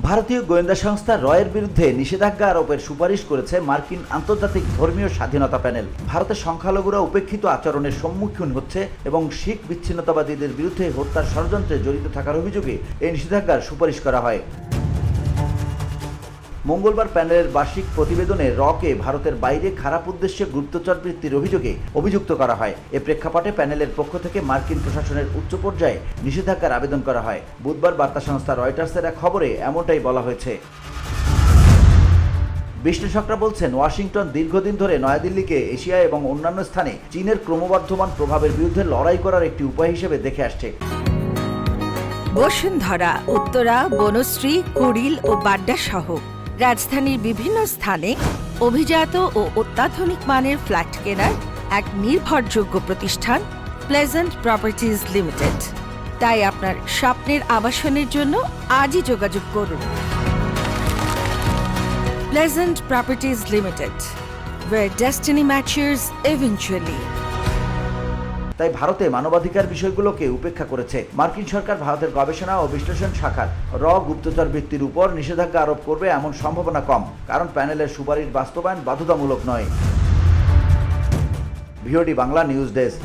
ভারতীয় গোয়েন্দা সংস্থা রয়ের বিরুদ্ধে নিষেধাজ্ঞা আরোপের সুপারিশ করেছে মার্কিন আন্তর্জাতিক ধর্মীয় স্বাধীনতা প্যানেল। ভারতের সংখ্যালঘুরা উপেক্ষিত আচরণের সম্মুখীন হচ্ছে এবং শিখ বিচ্ছিন্নতাবাদীদের বিরুদ্ধে হত্যার ষড়যন্ত্রে জড়িত থাকার অভিযোগে এই নিষেধাজ্ঞার সুপারিশ করা হয়। মঙ্গলবার প্যানেলের বার্ষিক প্রতিবেদনে রকে ভারতের বাইরে খারাপ উদ্দেশ্যে গুপ্তচর বৃত্তির অভিযোগে অভিযুক্ত করা হয়। এ প্রেক্ষাপটে প্যানেলের পক্ষ থেকে মার্কিন প্রশাসনের উচ্চ পর্যায়ে নিষেধাজ্ঞার আবেদন করা হয়। বুধবার বার্তা সংস্থা রয়টার্সের এক খবরে এমনটাই বলা হয়েছে। বিশ্লেষকরা বলছেন, ওয়াশিংটন দীর্ঘদিন ধরে নয়াদিল্লিকে এশিয়া এবং অন্যান্য স্থানে চীনের ক্রমবর্ধমান প্রভাবের বিরুদ্ধে লড়াই করার একটি উপায় হিসেবে দেখে আসছে। বসুন্ধরা, উত্তরা, বনশ্রী, কুড়িল ও বাড্ডা সহ রাজধানীর বিভিন্ন স্থানে অভিজাত ও অত্যাধুনিক মানের ফ্ল্যাট কেনার এক নির্ভরযোগ্য প্রতিষ্ঠান প্লেজেন্ট প্রপার্টিজ লিমিটেড। তাই আপনার স্বপ্নের আবাসনের জন্য আজই যোগাযোগ করুন। Pleasant properties limited, where destiny matches eventually. তাই ভারতে মানবাধিকার বিষয়গুলোকে উপেক্ষা করেছে। মার্কিন সরকার ভারতের গবেষণা ও বিশ্লেষণ শাখার গুপ্তচর বৃত্তির উপর নিষেধাজ্ঞা আরোপ করবে এমন সম্ভাবনা কম, কারণ প্যানেলের সুপারিশ বাস্তবায়ন বাধ্যতামূলক নয়। VOD Bangla news desk.